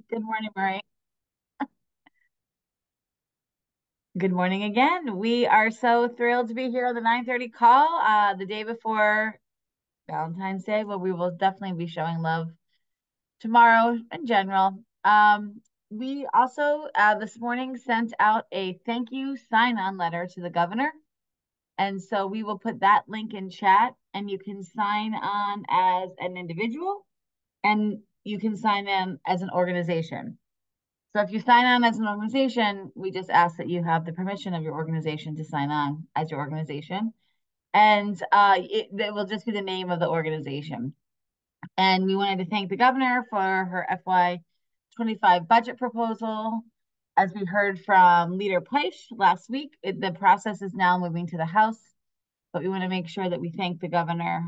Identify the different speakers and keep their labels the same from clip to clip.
Speaker 1: Good morning, Marie. Good morning again. We are so thrilled to be here on the 9:30 call, the day before Valentine's Day, where we will definitely be showing love tomorrow in general. We also this morning sent out a thank you sign-on letter to the governor. And so we will put that link in chat and you can sign on as an individual and you can sign in as an organization. So if you sign on as an organization, we just ask that you have the permission of your organization to sign on as your organization. And it will just be the name of the organization. And we wanted to thank the governor for her FY25 budget proposal. As we heard from Leader Peisch last week, the process is now moving to the House, but we want to make sure that we thank the governor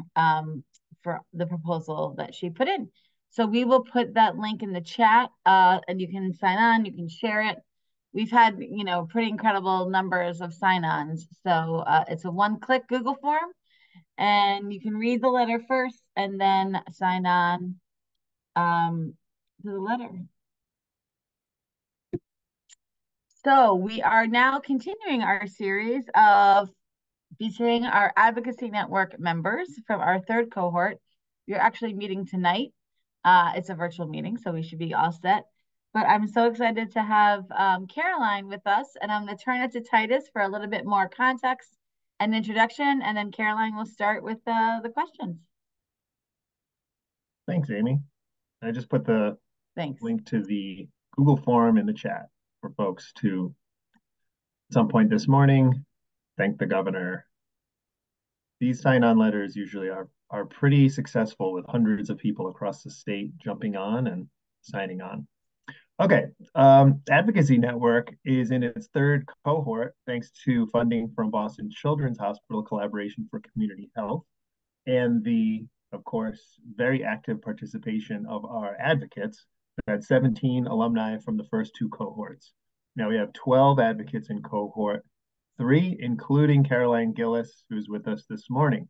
Speaker 1: for the proposal that she put in. So we will put that link in the chat and you can sign on, you can share it. We've had, pretty incredible numbers of sign-ons. So it's a one-click Google form and you can read the letter first and then sign on to the letter. So we are now continuing our series of featuring our Advocacy Network members from our third cohort. You're actually meeting tonight. It's a virtual meeting, so we should be all set. But I'm so excited to have Caroline with us, and I'm going to turn it to Titus for a little bit more context and introduction, and then Caroline will start with the questions.
Speaker 2: Thanks, Amy. I just put the
Speaker 1: Thanks.
Speaker 2: link to the Google form in the chat for folks to, at some point this morning, thank the governor. These sign-on letters usually are pretty successful with hundreds of people across the state jumping on and signing on. Okay, Advocacy Network is in its third cohort thanks to funding from Boston Children's Hospital Collaboration for Community Health and the, of course, very active participation of our advocates. We had 17 alumni from the first two cohorts. Now we have 12 advocates in cohort 3, including Caroline Gillis, who's with us this morning.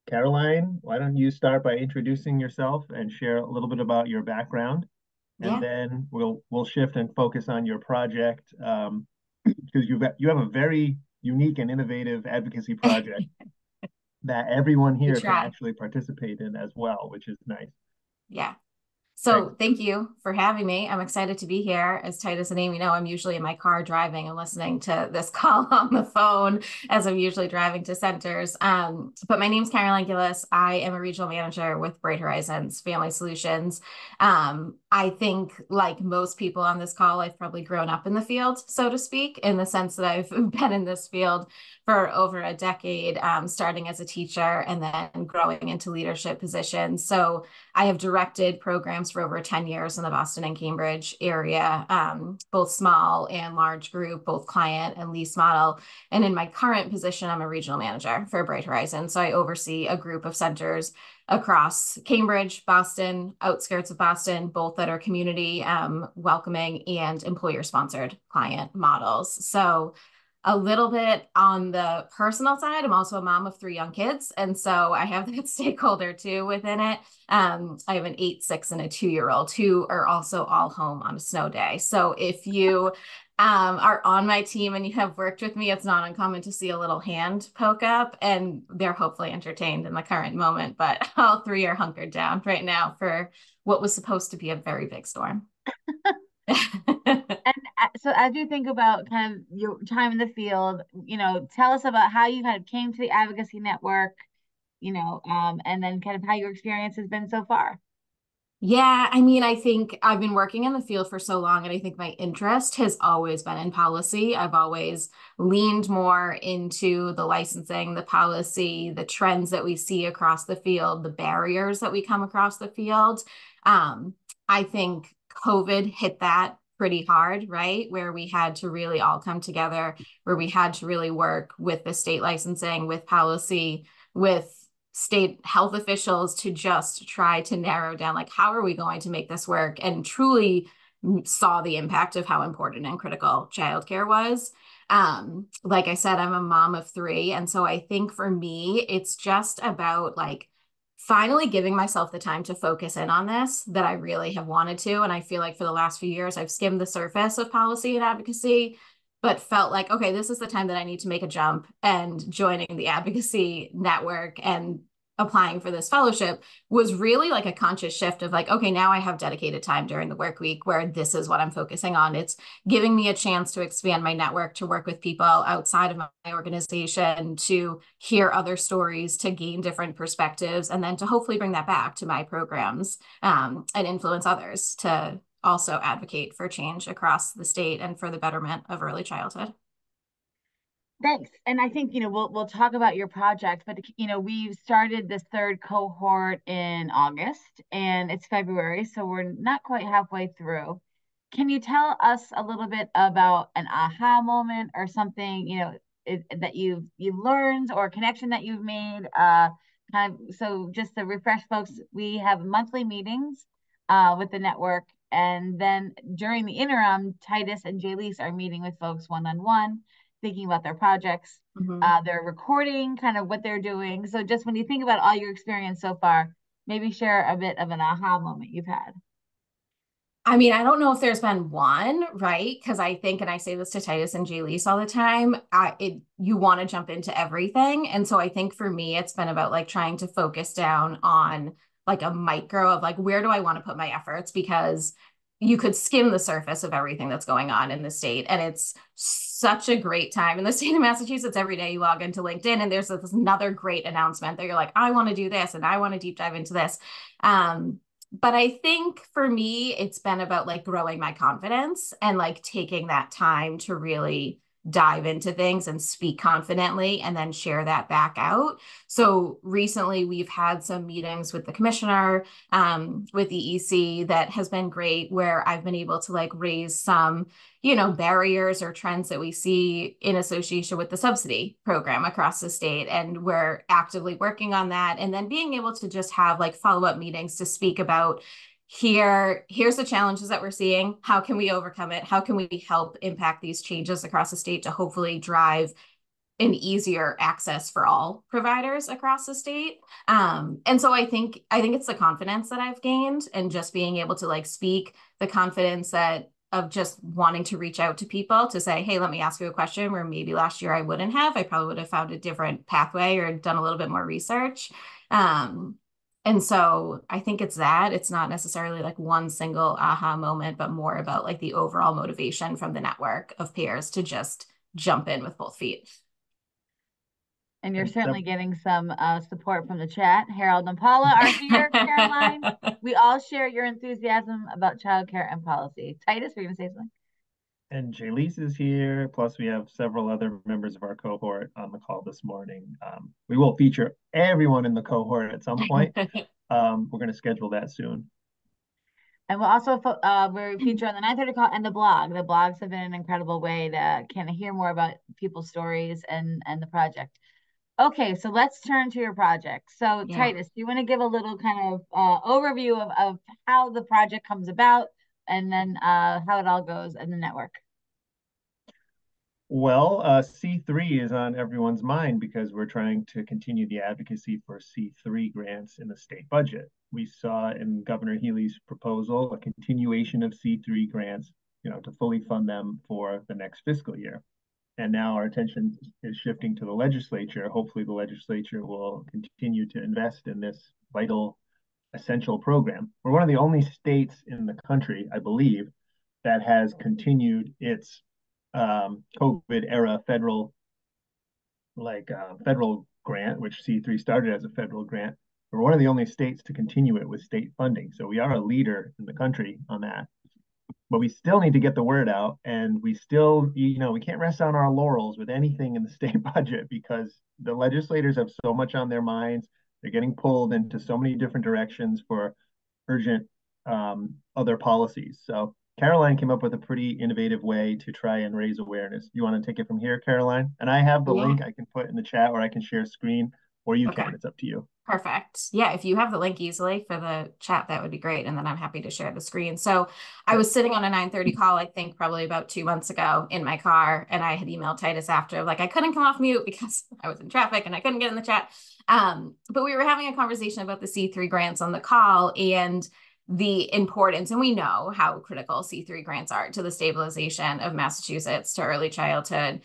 Speaker 2: Caroline, why don't you start by introducing yourself and share a little bit about your background, and then we'll shift and focus on your project because you have a very unique and innovative advocacy project that everyone here can actually participate in as well, which is nice.
Speaker 3: Yeah. So thank you for having me. I'm excited to be here. As Titus and Amy know, I'm usually in my car driving and listening to this call on the phone as I'm usually driving to centers. But my name's Caroline Gillis. I am a regional manager with Bright Horizons Family Solutions. I think like most people on this call, I've probably grown up in the field, so to speak, in the sense that I've been in this field for over a decade, starting as a teacher and then growing into leadership positions. So I have directed programs for over 10 years in the Boston and Cambridge area, both small and large group, both client and lease model. And in my current position, I'm a regional manager for Bright Horizons. So I oversee a group of centers across Cambridge, Boston, outskirts of Boston, both that are community welcoming and employer-sponsored client models. So a little bit on the personal side, I'm also a mom of 3 young kids. And so I have that stakeholder too within it. I have an 8, 6, and a 2-year-old who are also all home on a snow day. So if you are on my team and you have worked with me, it's not uncommon to see a little hand poke up, and they're hopefully entertained in the current moment. But all 3 are hunkered down right now for what was supposed to be a very big storm.
Speaker 1: And so as you think about kind of your time in the field, tell us about how you kind of came to the Advocacy Network, and then kind of how your experience has been so far.
Speaker 3: Yeah, I mean, I think I've been working in the field for so long, and I think my interest has always been in policy. I've always leaned more into the licensing, the policy, the trends that we see across the field, the barriers that we come across the field. I think COVID hit that pretty hard, right? Where we had to really all come together, where we had to really work with the state licensing, with policy, with state health officials to just try to narrow down, like, how are we going to make this work? And truly saw the impact of how important and critical childcare was. Like I said, I'm a mom of 3. And so I think for me, it's just about like finally giving myself the time to focus in on this that I really have wanted to. And I feel like for the last few years, I've skimmed the surface of policy and advocacy, but felt like, okay, this is the time that I need to make a jump, and joining the advocacy network and applying for this fellowship was really like a conscious shift of like, okay, now I have dedicated time during the work week where this is what I'm focusing on. It's giving me a chance to expand my network, to work with people outside of my organization, to hear other stories, to gain different perspectives, and then to hopefully bring that back to my programs, and influence others to also advocate for change across the state and for the betterment of early childhood.
Speaker 1: Thanks. And I think, we'll talk about your project, but we've started this third cohort in August and it's February, so we're not quite halfway through. Can you tell us a little bit about an aha moment or something, that you've learned, or a connection that you've made? So just to refresh folks, we have monthly meetings with the network, and then during the interim, Titus and Gillis are meeting with folks one-on-one, thinking about their projects. They're recording kind of what they're doing. So just when you think about all your experience so far, maybe share a bit of an aha moment you've had.
Speaker 3: I mean, I don't know if there's been one, right? Because I think, and I say this to Titus and Gillis all the time, you want to jump into everything. And so I think for me, it's been about like trying to focus down on like a micro of like, where do I want to put my efforts? Because you could skim the surface of everything that's going on in the state. And it's such a great time in the state of Massachusetts. Every day you log into LinkedIn and there's this another great announcement that you're like, I want to do this and I want to deep dive into this. But I think for me, it's been about like growing my confidence and like taking that time to really dive into things and speak confidently and then share that back out. So recently we've had some meetings with the commissioner, with the EC, that has been great, where I've been able to like raise some, barriers or trends that we see in association with the subsidy program across the state. And we're actively working on that. And then being able to just have like follow-up meetings to speak about, here's the challenges that we're seeing. How can we overcome it? How can we help impact these changes across the state to hopefully drive an easier access for all providers across the state? And so I think it's the confidence that I've gained, and just being able to like speak, the confidence that of just wanting to reach out to people to say, hey, let me ask you a question, where maybe last year I wouldn't have. I probably would have found a different pathway or done a little bit more research. And so I think it's that. It's not necessarily like one single aha moment, but more about like the overall motivation from the network of peers to just jump in with both feet.
Speaker 1: And you're certainly getting some support from the chat. Harold and Paula are here. Caroline, we all share your enthusiasm about childcare and policy. Titus, were you going to say something?
Speaker 2: And Jayleese is here. Plus, we have several other members of our cohort on the call this morning. We will feature everyone in the cohort at some point. We're going to schedule that soon.
Speaker 1: And we'll also we're featured on the 9:30 call and the blog. The blogs have been an incredible way to kind of hear more about people's stories and the project. Okay, so let's turn to your project. So
Speaker 3: Yeah.
Speaker 1: Titus, do you want to give a little kind of overview of how the project comes about, and then how it all goes in the network?
Speaker 2: Well, C3 is on everyone's mind because we're trying to continue the advocacy for C3 grants in the state budget. We saw in Governor Healy's proposal a continuation of C3 grants, to fully fund them for the next fiscal year. And now our attention is shifting to the legislature. Hopefully the legislature will continue to invest in this vital, essential program. We're one of the only states in the country, I believe, that has continued its COVID era federal grant, which C3 started as a federal grant. We're one of the only states to continue it with state funding. So we are a leader in the country on that. But we still need to get the word out, and we still, we can't rest on our laurels with anything in the state budget, because the legislators have so much on their minds. They're getting pulled into so many different directions for urgent other policies. So Caroline came up with a pretty innovative way to try and raise awareness. You want to take it from here, Caroline? And I have the link I can put in the chat, or I can share screen, or you can. It's up to you.
Speaker 3: Perfect. Yeah, if you have the link easily for the chat, that would be great. And then I'm happy to share the screen. So I was sitting on a 9:30 call, I think probably about 2 months ago in my car, and I had emailed Titus after, like I couldn't come off mute because I was in traffic and I couldn't get in the chat. But we were having a conversation about the C3 grants on the call and the importance, and we know how critical C3 grants are to the stabilization of Massachusetts, to early childhood.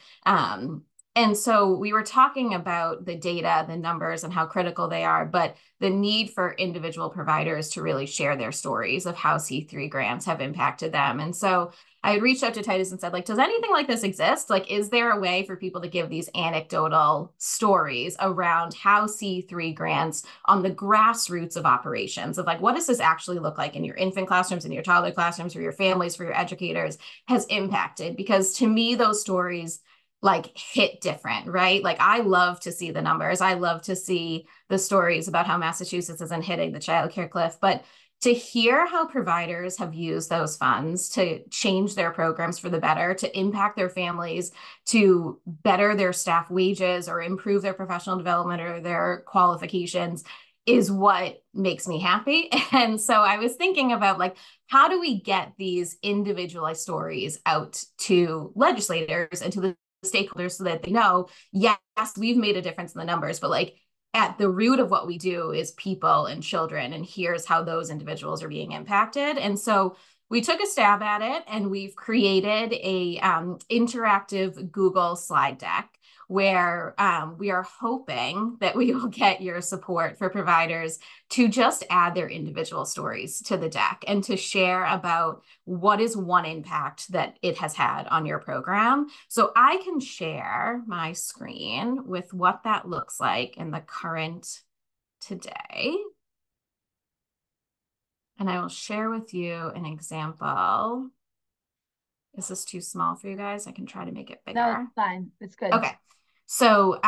Speaker 3: And so we were talking about the data, the numbers, and how critical they are, but the need for individual providers to really share their stories of how C3 grants have impacted them. And so I had reached out to Titus and said, like, does anything like this exist? Like, is there a way for people to give these anecdotal stories around how C3 grants on the grassroots of operations of like, what does this actually look like in your infant classrooms, in your toddler classrooms, for your families, for your educators, has impacted? Because to me, those stories like hit different, right? Like I love to see the numbers. I love to see the stories about how Massachusetts isn't hitting the childcare cliff, but to hear how providers have used those funds to change their programs for the better, to impact their families, to better their staff wages or improve their professional development or their qualifications is what makes me happy. And so I was thinking about like, how do we get these individualized stories out to legislators and to the stakeholders so that they know, yes, we've made a difference in the numbers, but like at the root of what we do is people and children, and here's how those individuals are being impacted. And so we took a stab at it, and we've created a interactive Google slide deck where we are hoping that we will get your support for providers to just add their individual stories to the deck and to share about what is one impact that it has had on your program. So I can share my screen with what that looks like in the current today. And I will share with you an example. Is this too small for you guys? I can try to make it bigger.
Speaker 1: No, it's fine. It's good.
Speaker 3: Okay. So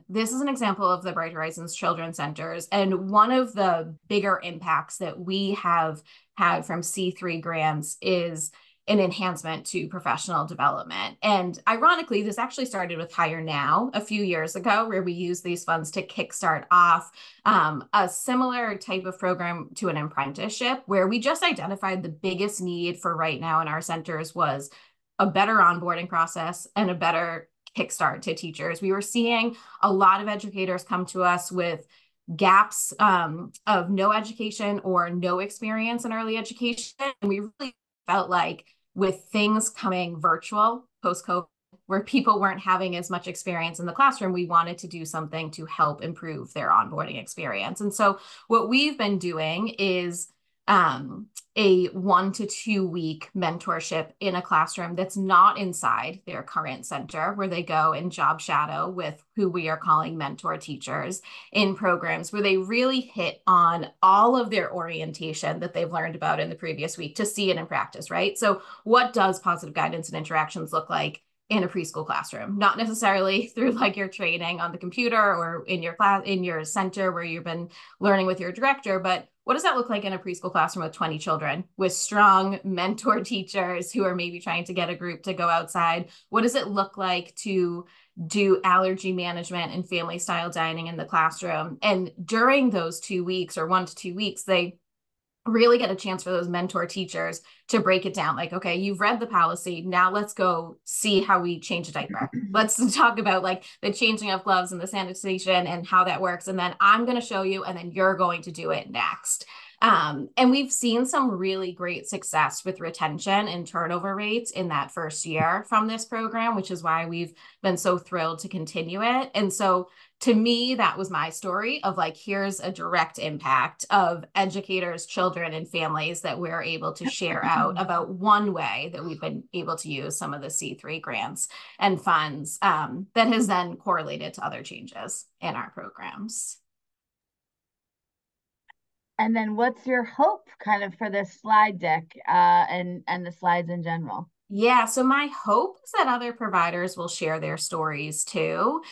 Speaker 3: this is an example of the Bright Horizons Children's Centers. And one of the bigger impacts that we have had from C3 grants is an enhancement to professional development. And ironically, this actually started with Hire Now a few years ago, where we used these funds to kickstart off a similar type of program to an apprenticeship, where we just identified the biggest need for right now in our centers was a better onboarding process and a better kickstart to teachers. We were seeing a lot of educators come to us with gaps of no education or no experience in early education. And we really felt like with things coming virtual post-COVID, where people weren't having as much experience in the classroom, we wanted to do something to help improve their onboarding experience. And so what we've been doing is a 1 to 2 week mentorship in a classroom that's not inside their current center, where they go and job shadow with who we are calling mentor teachers in programs where they really hit on all of their orientation that they've learned about in the previous week to see it in practice, right? So what does positive guidance and interactions look like in a preschool classroom? Not necessarily through like your training on the computer or in your class, in your center where you've been learning with your director, but what does that look like in a preschool classroom with 20 children, with strong mentor teachers who are maybe trying to get a group to go outside? What does it look like to do allergy management and family style dining in the classroom? And during those 2 weeks or 1 to 2 weeks, they really get a chance for those mentor teachers to break it down. Like, okay, you've read the policy. Now let's go see how we change a diaper. Let's talk about like the changing of gloves and the sanitation and how that works. And then I'm going to show you, and then you're going to do it next. And we've seen some really great success with retention and turnover rates in that first year from this program, which is why we've been so thrilled to continue it. And so to me, that was my story of like, here's a direct impact of educators, children, and families that we're able to share out about one way that we've been able to use some of the C3 grants and funds that has then correlated to other changes in our programs.
Speaker 1: And then what's your hope kind of for this slide deck and the slides in general?
Speaker 3: Yeah, so my hope is that other providers will share their stories too.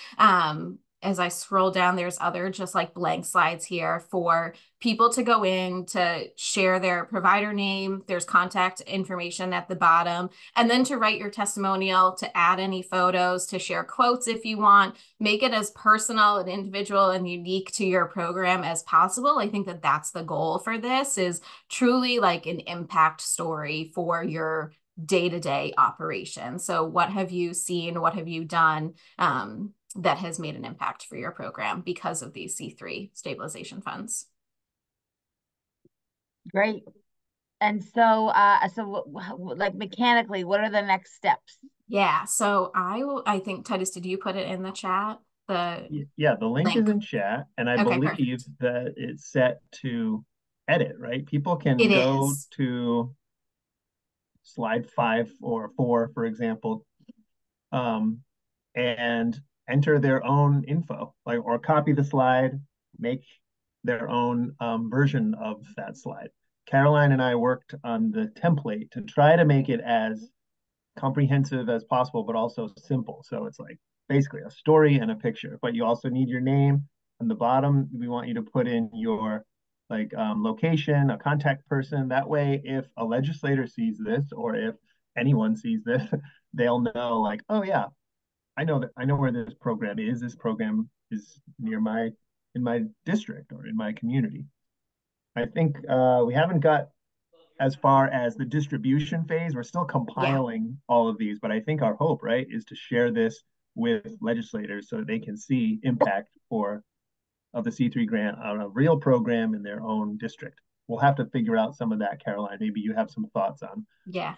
Speaker 3: as I scroll down, there's other just like blank slides here for people to go in to share their provider name. There's contact information at the bottom, and then to write your testimonial, to add any photos, to share quotes if you want, make it as personal and individual and unique to your program as possible. I think that that's the goal for this, is truly like an impact story for your day-to-day operation. So what have you seen? What have you done that has made an impact for your program because of these C3 stabilization funds?
Speaker 1: Great. And so, like mechanically, what are the next steps?
Speaker 3: Yeah, so I think, Titus, did you put it in the chat? The
Speaker 2: Yeah, the link is
Speaker 3: link.
Speaker 2: in chat, and I
Speaker 3: Okay,
Speaker 2: believe
Speaker 3: perfect.
Speaker 2: that it's set to edit, right? People can
Speaker 3: It
Speaker 2: go
Speaker 3: is.
Speaker 2: to slide 5 or 4, for example, um, and enter their own info, like, or copy the slide, make their own version of that slide. Caroline and I worked on the template to try to make it as comprehensive as possible, but also simple. So it's like basically a story and a picture, but you also need your name. On the bottom, we want you to put in your like location, a contact person. That way, if a legislator sees this or if anyone sees this, they'll know like, oh yeah, I know where this program is. This program is near my in my district or in my community. I think we haven't got as far as the distribution phase. We're still
Speaker 3: Yeah.
Speaker 2: compiling all of these, but I think our hope, right, is to share this with legislators so they can see impact for of the C3 grant on a real program in their own district. We'll have to figure out some of that, Caroline. Maybe you have some thoughts
Speaker 3: Yeah.
Speaker 2: on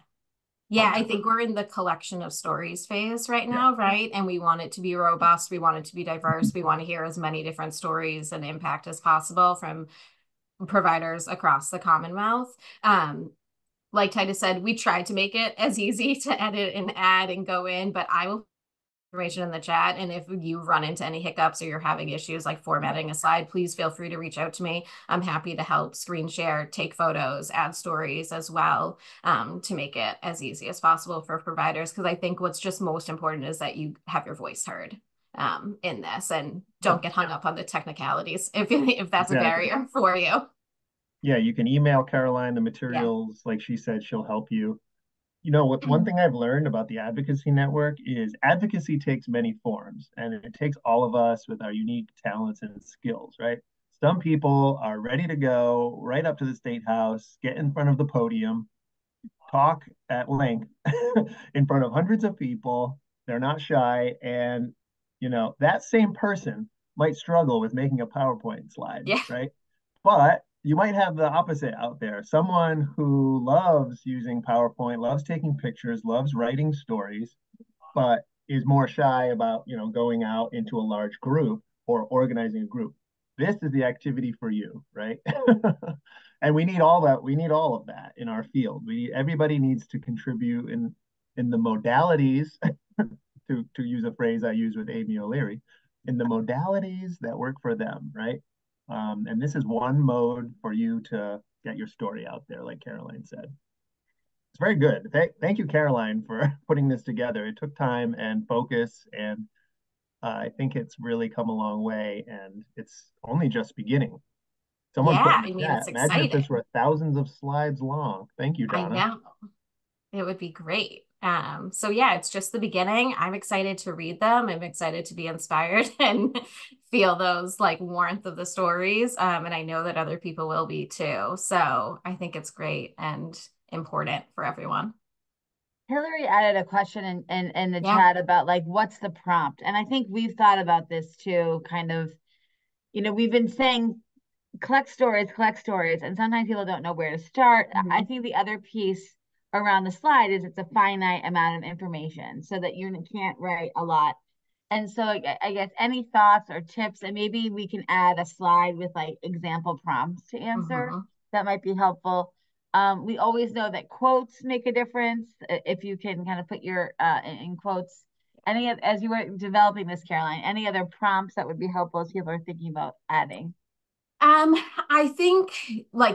Speaker 3: Yeah, I
Speaker 2: that.
Speaker 3: think we're in the collection of stories phase right
Speaker 2: Yeah,
Speaker 3: now, right? And we want it to be robust. We want it to be diverse. We want to hear as many different stories and impact as possible from providers across the Commonwealth. Like Titus said, we tried to make it as easy to edit and add and go in, but I will information in the chat. And if you run into any hiccups or you're having issues like
Speaker 2: yeah,
Speaker 3: formatting a slide, please feel free to reach out to me. I'm happy to help screen share, take photos, add stories as well, to make it as easy as possible for providers. Because I think what's just most important is that you have your voice heard in this, and
Speaker 2: yeah,
Speaker 3: don't get hung up on the technicalities if that's a
Speaker 2: exactly.
Speaker 3: barrier for you.
Speaker 2: Yeah, you can email Caroline the
Speaker 3: Yeah.
Speaker 2: materials. Like she said, she'll help you. You know, what one thing I've learned about the advocacy network is advocacy takes many forms, and it takes all of us with our unique talents and skills, right? Some people are ready to go right up to the state house, get in front of the podium, talk at length in front of hundreds of people. They're not shy, and that same person might struggle with making a PowerPoint slide,
Speaker 3: Yeah.
Speaker 2: right? But you might have the opposite out there. Someone who loves using PowerPoint, loves taking pictures, loves writing stories, but is more shy about, going out into a large group or organizing a group. This is the activity for you, right? And we need all that. We need all of that in our field. Everybody needs to contribute in the modalities, to use a phrase I use with Amy O'Leary, in the modalities that work for them, right? And this is one mode for you to get your story out there, like Caroline said. It's very good. Thank you, Caroline, for putting this together. It took time and focus, and I think it's really come a long way, and it's only just beginning. Someone put
Speaker 3: Yeah.
Speaker 2: in the
Speaker 3: I mean,
Speaker 2: chat,
Speaker 3: it's
Speaker 2: imagine if this
Speaker 3: exciting.
Speaker 2: were thousands of slides long. Thank you,
Speaker 3: I
Speaker 2: Donna.
Speaker 3: know. It would be great. So yeah, it's just the beginning. I'm excited to read them. I'm excited to be inspired and feel those like warmth of the stories. And I know that other people will be too. So I think it's great and important for everyone.
Speaker 1: Hillary added a question in the
Speaker 3: Yeah.
Speaker 1: chat about like what's the prompt? And I think we've thought about this too, kind of, we've been saying collect stories, and sometimes people don't know where to start. I
Speaker 3: Mhm.
Speaker 1: think the other piece around the slide is it's a finite amount of information so that you can't write a lot. And so I guess any thoughts or tips, and maybe we can add a slide with like example prompts to answer
Speaker 3: Mhm.
Speaker 1: that might be helpful. We always know that quotes make a difference. If you can kind of put your in quotes, as you were developing this, Caroline, any other prompts that would be helpful as people are thinking about adding?
Speaker 3: I think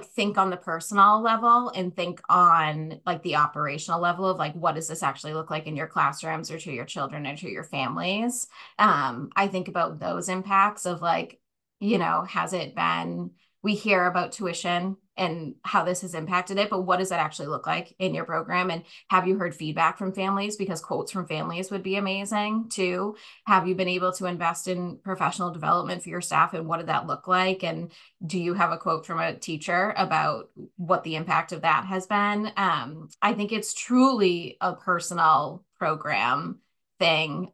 Speaker 3: think on the personal level and think on like the operational level of like what does this actually look like in your classrooms or to your children or to your families. I think about those impacts of like, has it been, we hear about tuition and how this has impacted it, but what does that actually look like in your program? And have you heard feedback from families? Because quotes from families would be amazing too. Have you been able to invest in professional development for your staff, and what did that look like? And do you have a quote from a teacher about what the impact of that has been? I think it's truly a personal program thing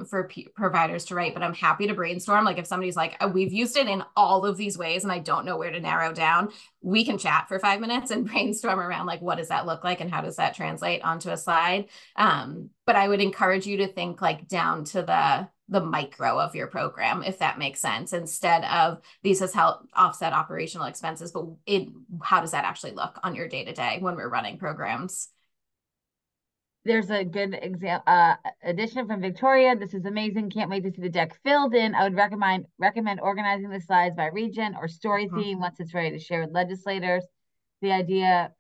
Speaker 3: for providers to write, but I'm happy to brainstorm. Like if somebody's like, we've used it in all of these ways and I don't know where to narrow down, we can chat for 5 minutes and brainstorm around like, what does that look like and how does that translate onto a slide? But I would encourage you to think like down to the micro of your program, if that makes sense, instead of these has helped offset operational expenses, but how does that actually look on your day-to-day when we're running programs?
Speaker 1: There's a good addition from Victoria. This is amazing. Can't wait to see the deck filled in. I would recommend organizing the slides by region or story theme once it's ready to share with legislators. The idea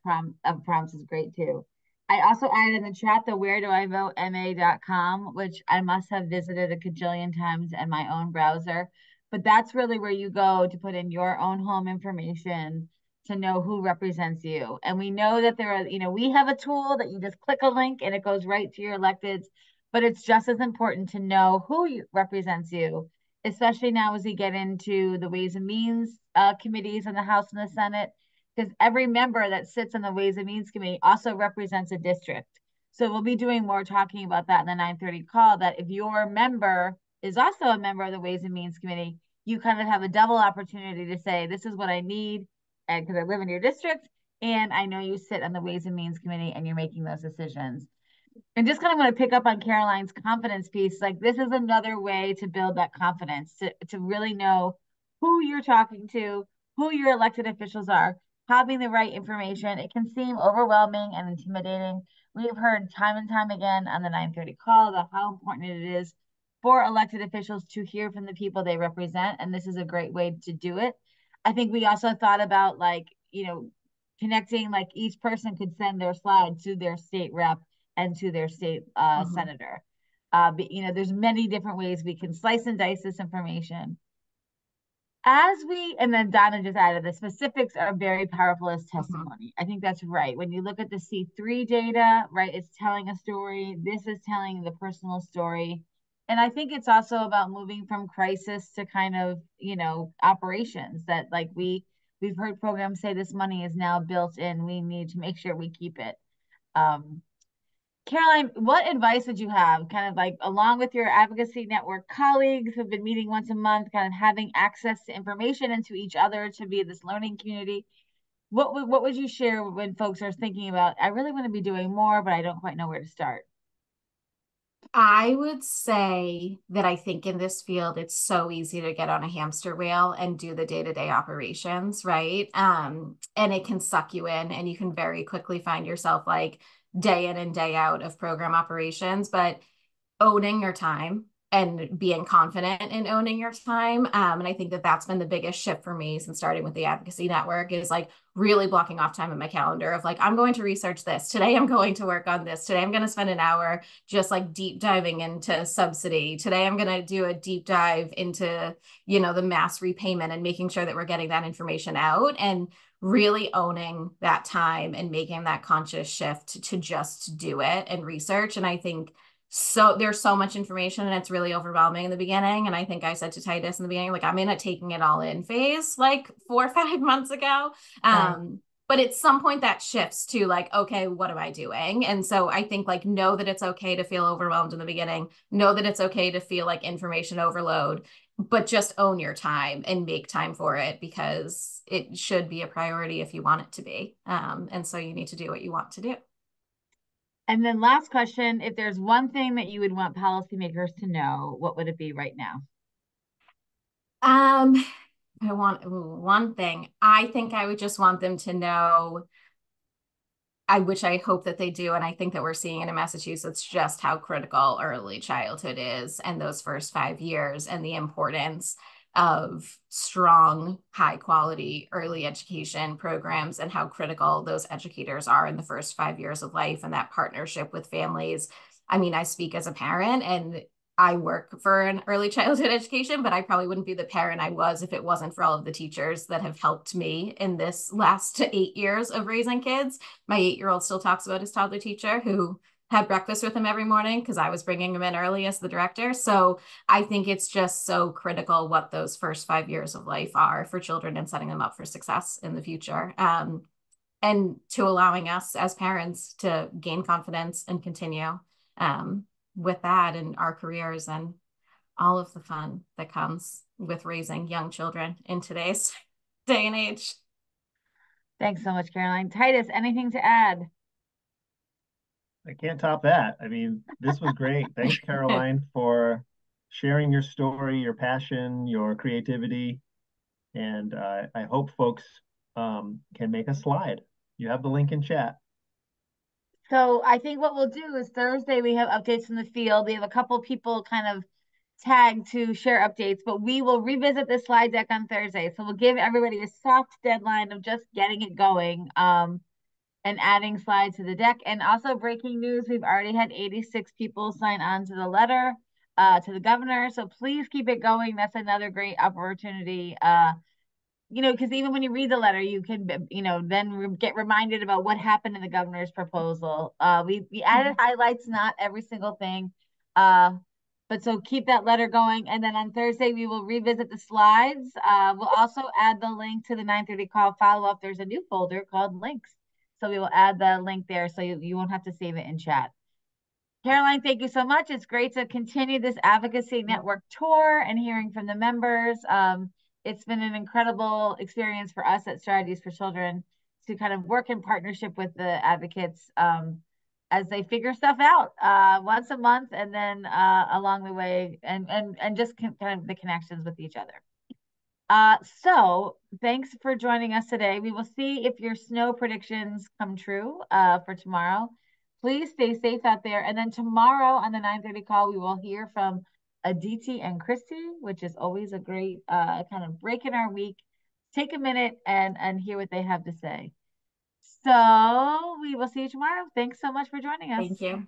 Speaker 1: of prompts is great too. I also added in the chat the where do I vote ma.com, which I must have visited a cajillion times in my own browser. But that's really where you go to put in your own home information to know who represents you. And we know that there are, we have a tool that you just click a link and it goes right to your electeds, but it's just as important to know who represents you, especially now as we get into the Ways and Means committees in the House and the Senate, because every member that sits on the Ways and Means Committee also represents a district. So we'll be doing more talking about that in the 9:30 call, that if your member is also a member of the Ways and Means Committee, you kind of have a double opportunity to say, this is what I need, and because I live in your district, and I know you sit on the Ways and Means Committee and you're making those decisions. And just kind of want to pick up on Caroline's confidence piece. Like this is another way to build that confidence, to really know who you're talking to, who your elected officials are, having the right information. It can seem overwhelming and intimidating. We've heard time and time again on the 9:30 call about how important it is for elected officials to hear from the people they represent. And this is a great way to do it. I think we also thought about connecting, like each person could send their slide to their state rep and to their state senator. But, there's many different ways we can slice and dice this information. And then Donna just added, the specifics are very powerful as testimony. I think that's right. When you look at the C3 data, right, it's telling a story. This is telling the personal story. And I think it's also about moving from crisis to kind of, operations, that like we've heard programs say this money is now built in. We need to make sure we keep it. Caroline, what advice would you have, kind of like along with your advocacy network colleagues who've been meeting once a month, kind of having access to information and to each other to be this learning community? What would you share when folks are thinking about, I really want to be doing more, but I don't quite know where to start?
Speaker 3: I would say that I think in this field, it's so easy to get on a hamster wheel and do the day-to-day operations, right? And it can suck you in and you can very quickly find yourself like day in and day out of program operations, but owning your time and being confident in owning your time. And I think that that's been the biggest shift for me since starting with the Advocacy Network, is like really blocking off time in my calendar of like, I'm going to research this. Today, I'm going to work on this. Today, I'm going to spend an hour just like deep diving into subsidy. Today, I'm going to do a deep dive into, the mass repayment and making sure that we're getting that information out, and really owning that time and making that conscious shift to just do it and research. And I think there's so much information and it's really overwhelming in the beginning. And I think I said to Titus in the beginning, like I'm in a taking it all in phase like 4 or 5 months ago. But at some point that shifts to like, okay, what am I doing? And so I think like, know that it's okay to feel overwhelmed in the beginning, know that it's okay to feel like information overload, but just own your time and make time for it, because it should be a priority if you want it to be. And so you need to do what you want to do.
Speaker 1: And then last question, if there's one thing that you would want policymakers to know, what would it be right now?
Speaker 3: I want one thing. I think I would just want them to know, I hope that they do, and I think that we're seeing it in Massachusetts, just how critical early childhood is and those first 5 years and the importance of strong, high quality early education programs and how critical those educators are in the first 5 years of life and that partnership with families. I mean, I speak as a parent and I work for an early childhood education, but I probably wouldn't be the parent I was if it wasn't for all of the teachers that have helped me in this last 8 years of raising kids. My 8-year-old still talks about his toddler teacher who had breakfast with him every morning because I was bringing him in early as the director. So I think it's just so critical what those first 5 years of life are for children and setting them up for success in the future. And to allowing us as parents to gain confidence and continue with that in our careers and all of the fun that comes with raising young children in today's day and age.
Speaker 1: Thanks so much, Caroline. Titus, anything to add?
Speaker 2: I can't top that. I mean, this was great. Thanks, Caroline, for sharing your story, your passion, your creativity. And I hope folks can make a slide. You have the link in chat.
Speaker 1: So I think what we'll do is Thursday we have updates from the field. We have a couple people kind of tagged to share updates, but we will revisit the slide deck on Thursday. So we'll give everybody a soft deadline of just getting it going and adding slides to the deck. And also breaking news, we've already had 86 people sign on to the letter to the governor. So please keep it going. That's another great opportunity. Because even when you read the letter, you can, then get reminded about what happened in the governor's proposal. We added highlights, not every single thing. But so keep that letter going. And then on Thursday, we will revisit the slides. We'll also add the link to the 9:30 call follow-up. There's a new folder called links. So we will add the link there so you won't have to save it in chat. Caroline, thank you so much. It's great to continue this advocacy network tour and hearing from the members. It's been an incredible experience for us at Strategies for Children to kind of work in partnership with the advocates as they figure stuff out once a month and then along the way and just kind of the connections with each other. So thanks for joining us today. We will see if your snow predictions come true for tomorrow. Please stay safe out there. And then tomorrow on the 9:30 call, we will hear from Aditi and Christy, which is always a great kind of break in our week. Take a minute and hear what they have to say. So we will see you tomorrow. Thanks so much for joining us.
Speaker 3: Thank you.